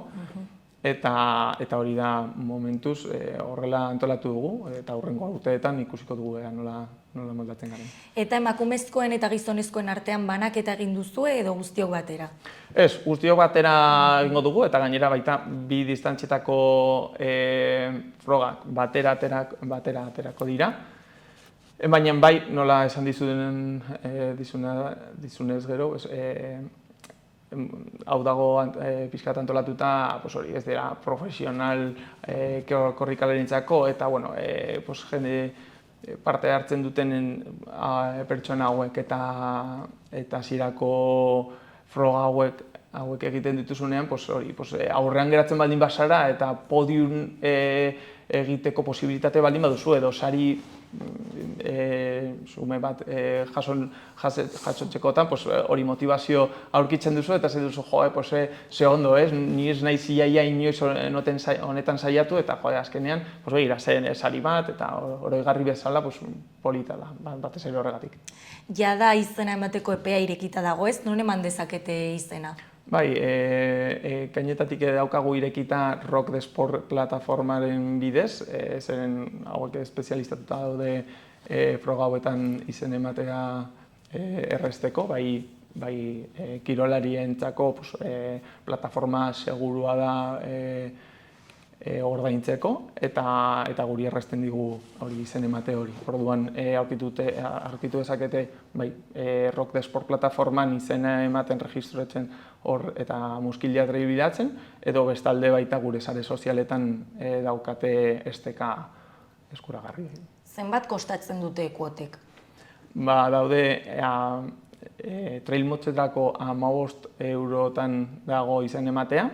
S4: eta hori da momentuz horrela antolatu dugu, eta hurrengo urteetan ikusiko dugu nola moldatzen garen.
S1: Eta emakumezkoen eta gizonezkoen artean banaketa egin duzue edo guztiok batera?
S4: Ez, guztiok batera egingo dugu, eta gainera baita bi distantzietako frogak batera aterako dira. Baina bai, nola esan dizunez gero, hau dago pixkat antolatuta, ez dira profesional korrikalarentzako, eta jende parte hartzen duten pertsona hauek eta hasierako froga hauek egiten dituzunean, aurrean geratzen baldin bazara eta podium egiteko posibilitate baldin baduzu, edo sari zume bat jasotzekotan, hori motivazio aurkitzen duzu, eta ze duzu, ze ondo, ni ez naiz iaia inoiz honetan saiatu, eta azkenean, sari bat, eta oroigarri bezala polita da, batez ere horregatik.
S1: Jada izena emateko epea irekita dago ez, non eman dezakete izena?
S4: Bai, kainetatik daukagu irekita Rock the Sport plataformaren bidez, zeren hauek espezializatuta daude froga hauetan izen ematea erresteko, bai kirolarientzako plataforma segurua da ordaintzeko eta guri errazten digu hori izen emate hori. Orduan aurkitu dezakete bai, Rock the Sport plataforman izena ematen registroetzen hor eta muskila bilatzen, edo bestalde baita gure sare sozialetan daukate esteka eskuragarri.
S1: Zenbat kostatzen dute kuotek?
S4: Daude trail motzetako 15 eurotan dago izen ematea,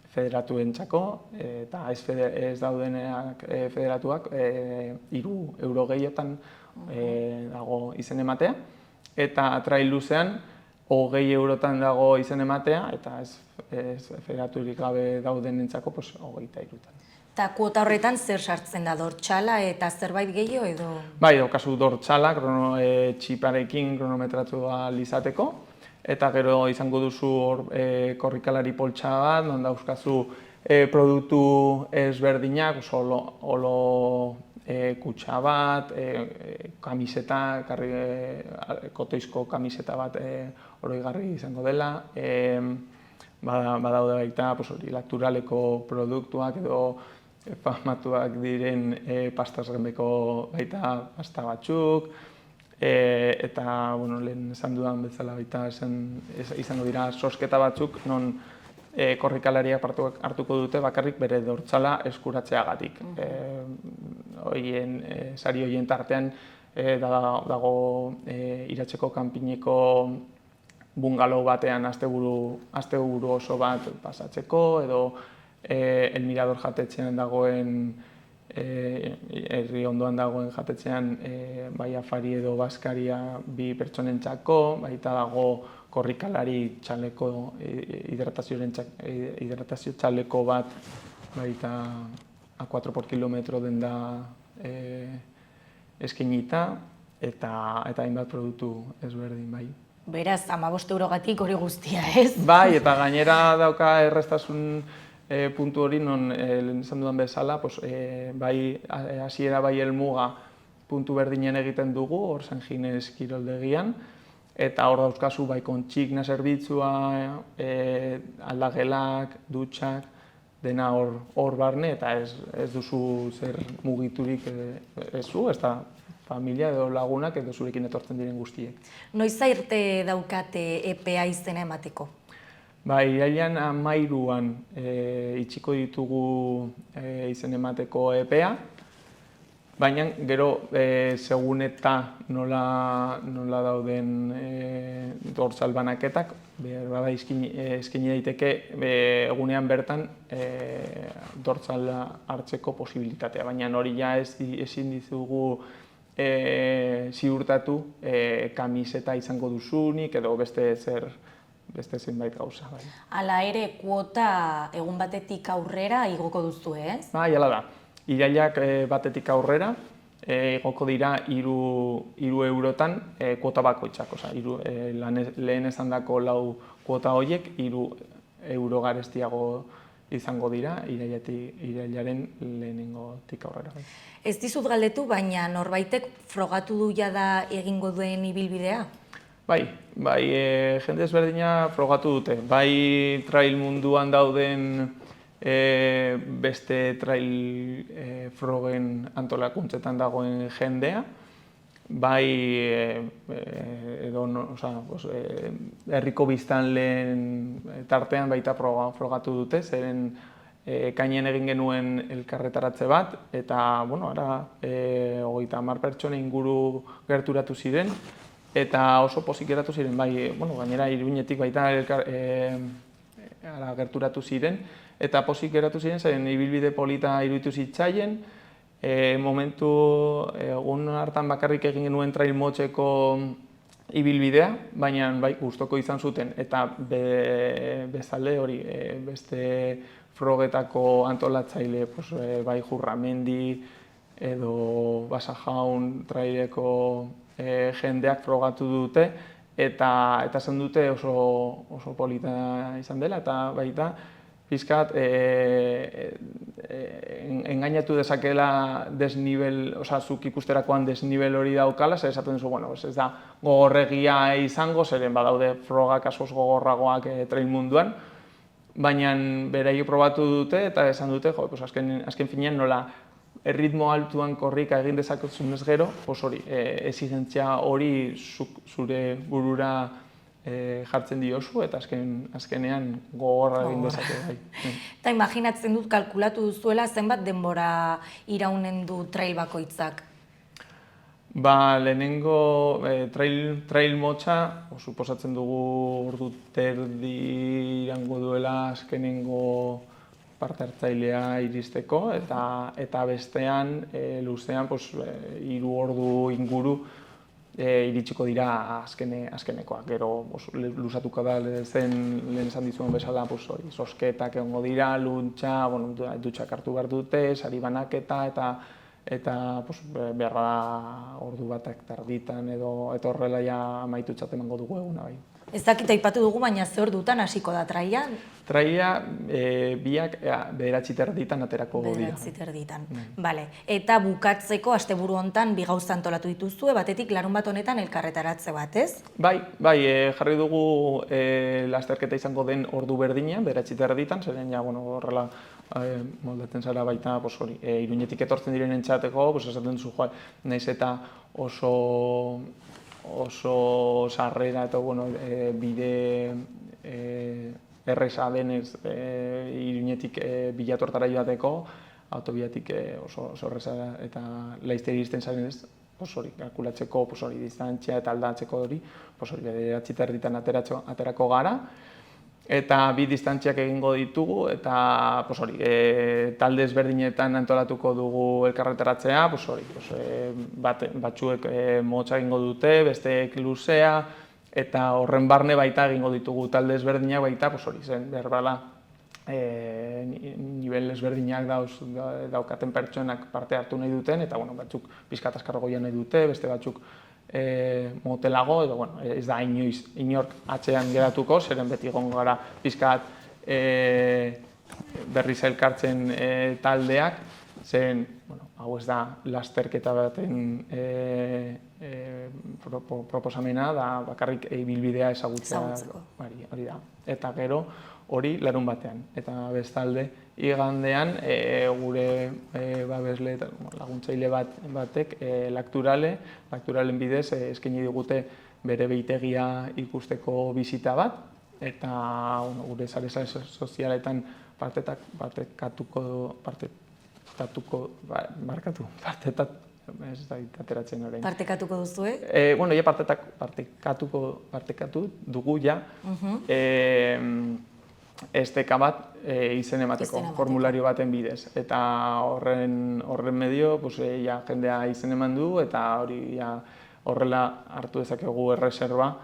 S4: federatuentzako, eta ez daudenak federatuak 3 euro gehiotan dago izen ematea, eta trail luzean 20 eurotan dago izen ematea, eta ez federaturik gabe daudenentzako 23 eurotan.
S1: Eta kuota horretan zer sartzen da, dortxala eta zerbait gehiago edo?
S4: Bai, daukazu dortxala, txiparekin kronometratua izateko, eta gero izango duzu korrikalari poltsa bat, non dauzkazu produktu ezberdinak, olo kutsa bat, kamiseta, kotoizko kamiseta bat oroigarri izango dela, badaude baita naturaleko produktuak edo famatuak diren pastasrenbeko baita pasta batzuk, eta lehen esan dudan bezala baita izango dira sosketa batzuk non korrikalariak hartuko dute bakarrik bere dortzala eskuratzeagatik. Sari horien tartean dago Iratzeko kanpineko bungalow batean asteburu oso bat pasatzeko, edo El Mirador jatetxean dagoen, herri ondoan dagoen jatetxean bai afari edo baskaria 2 pertsonentzako, baita dago korrikalari txaleko, hidratazio txaleko bat, baita a 4 por kilometro denda eskenita, eta hainbat produktu ezberdin bai.
S1: Beraz, 15 eurogatik hori guztia, ez?
S4: Bai, eta gainera dauka erraztasun puntu hori, non lehen esan dudan bezala, bai hasiera bai helmuga puntu berdinen egiten dugu, hor San Ginez kiroldegian, eta hor dauzkazu bai kontsigna zerbitzua, aldagelak, dutxak, dena hor barne, eta ez duzu zer mugiturik ezu, ez da familia edo lagunak edo zurekin etortzen diren guztiek.
S1: Noiz arte daukate EPA izena emateko?
S4: Irailean 13an itxiko ditugu izen emateko EPA, baina gero segun eta nola dauden dortsal banaketak, bada eskaini daiteke egunean bertan dortsala hartzeko posibilitatea, baina hori ja ezin dizugu ziurtatu kamiseta izango duzunik edo beste zenbait gauza.
S1: Hala ere, kuota egun batetik aurrera igoko duzu, ez?
S4: Bai, hala da. Irailak batetik aurrera igoko dira 3 eurotan kuota bakoitzak. Lehen esandako 4 kuota horiek 3 euro garestiago izango dira irailaren lehenengotik aurrera.
S1: Ez dizut galdetu, baina norbaitek frogatu du jada egingo duen ibilbidea?
S4: Bai, jende ezberdina frogatu dute. Bai trail munduan dauden beste trail frogen antolakuntzetan dagoen jendea, bai herriko biztanleen tartean baita frogatu dute, zeren ekainean egin genuen elkarretaratze bat, eta ara 30 pertsona inguru gerturatu ziren, eta oso pozik geratu ziren, gainera Iruñetik baita gerturatu ziren, eta pozik geratu ziren, zeren ibilbide polita iruditu zitzaien, momentu egun hartan bakarrik egin genuen trail motzeko ibilbidea, baina gustoko izan zuten, eta bezalde hori, beste frogetako antolatzaile, bai Jurramendi edo Basajaun traileko jendeak frogatu dute, eta esan dute oso polita izan dela, eta baita pizkat engainatu dezakela desnivel, zuk ikusterakoan desnivel hori daukala, zer esaten duzu, ez da gogorregia izango, zeren badaude frogak askoz gogorragoak trail munduan, baina beraiek probatu dute eta esan dute, jo, pues azken finean nola erritmo altuan korrika egin dezakezunez gero, pues hori, exigentzia hori zure burura jartzen diozu eta azkenean gogorra egin dezake bai.
S1: Eta imaginatzen dut kalkulatu duzuela zenbat denbora iraunen du trail bakoitzak.
S4: Ba, lehenengo trail motxa, suposatzen dugu ordu terdi irango duela azkenengo parte hartzailea iristeko, eta bestean, luzean, 3 ordu inguru iritsiko dira azkenekoak. Gero, luzatuko da lehen esan dizuen bezala, sosketak egongo dira, luntxa, dutxak hartu behar dute, sari banaketa, eta behar da ordu batak tarditan edo horrela ja amaitutzat emango dugu eguna bai.
S1: Ez dakit aipatu dugu, baina ze ordutan hasiko da traila?
S4: Traila biak 9:30 aterako dira.
S1: 9:30, bale. Eta bukatzeko asteburu hontan bi gauza antolatu dituzue, batetik larunbat honetan elkarretaratze bat, ez?
S4: Bai, jarri dugu lasterketa izango den ordu berdinean, 9:30, zeren ja, horrela moldatzen zara baita, Iruñetik etortzen direnentzateko, esaten duzu, nahiz eta oso sarrera eta bide erresa denez Iruñetik Bilatortara joateko, autobiatik oso erresa eta laizter iristen zaren ez, kalkulatzeko distantzia eta aldatzeko hori, 9:30 aterako gara, eta bi distantziak egingo ditugu, eta talde ezberdinetan antolatuko dugu elkarretaratzea, batzuek motza egingo dute, besteek luzea, eta horren barne baita egingo ditugu talde ezberdinak baita, zen berbala nivel ezberdinak daukaten pertsonak parte hartu nahi duten, eta batzuk pixkat azkarragoia nahi dute, beste batzuk motelago, edo ez da inoiz inork atzean geratuko, zeren beti egongo gara pixkat berriz elkartzen taldeak, zeren hau ez da lasterketa baten proposamena, da bakarrik ibilbidea ezagutzea hori da. Eta gero hori larun batean. Eta bestalde, igandean gure babesle laguntzaile batek Lakturalen bidez eskaini digute bere behitegia ikusteko bizita bat, eta gure sare sozialetan
S1: partekatuko duzue?
S4: Ja partekatu dugu ja esteka bat izen emateko, formulario baten bidez. Eta horren medio jendea izen eman du, eta hori horrela hartu dezakegu erreserba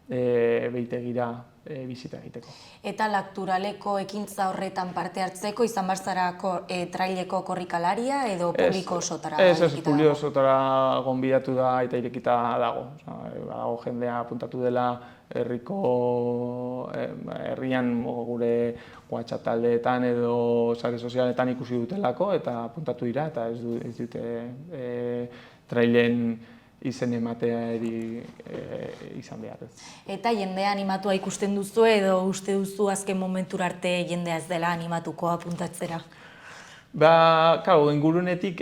S4: behitegira bizita egiteko.
S1: Eta Lakturaleko ekintza horretan parte hartzeko izan barzarako traileko korrikalaria edo publiko osotara?
S4: Ez, publiko osotara gonbidatu da eta irekita dago. Dago jendea apuntatu dela herrian gure WhatsApp taldeetan edo sare sozialetan ikusi dutelako eta apuntatu dira eta ez dute trailen izen ematea izan behar.
S1: Eta jendea animatua ikusten duzu edo uste duzu azken momentura arte jendea ez dela animatuko apuntatzera?
S4: Claro, ingurunetik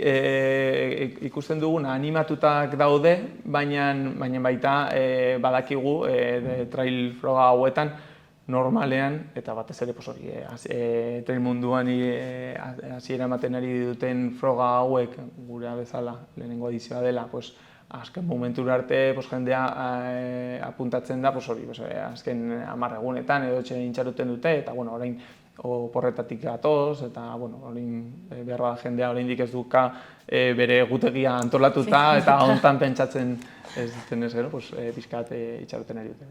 S4: ikusten duguna animatutak daude, baina baita badakigu trail froga hauetan normalean, eta batez ere trail munduan hasiera ematen ari duten froga hauek gure bezala lehenengo edizioa dela, azken momentura arte jendea apuntatzen da azken 10 egunetan edo itxaroten dute, eta orain oporretatik gatoz, eta behar da jendea oraindik ez duka bere egutegia antolatuta, eta hontan pentsatzen ez dutenez gero, pixkat itxaroten ari dute.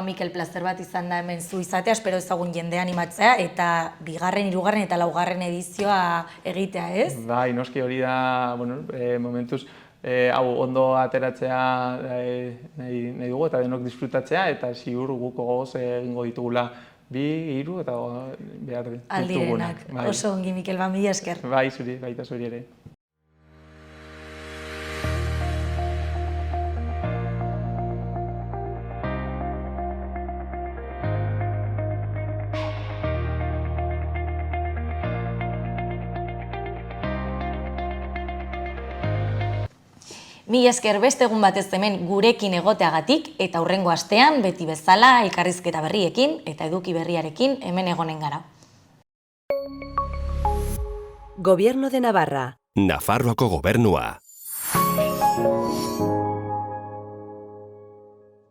S1: Mikel, plazer bat izan da hemen zu izatea, espero ezagun jendea animatzea, eta 2., 3. eta 4. edizioa egitea, ez?
S4: Bai, noski hori da, momentuz, hau ondo ateratzea nahi dugu, eta denok disfrutatzea, eta ziur guko gogoz egingo ditugula 2, 3 eta behar ditugunak.
S1: Aldirenak. Oso ongi, Mikel, mila esker.
S4: Bai, baita zuri ere.
S1: Mila esker beste egun batez hemen gurekin egoteagatik eta hurrengo astean beti bezala elkarrizketa berriekin eta eduki berriarekin hemen egonen gara.
S5: Gobierno de Navarra.
S6: Nafarroako gobernua.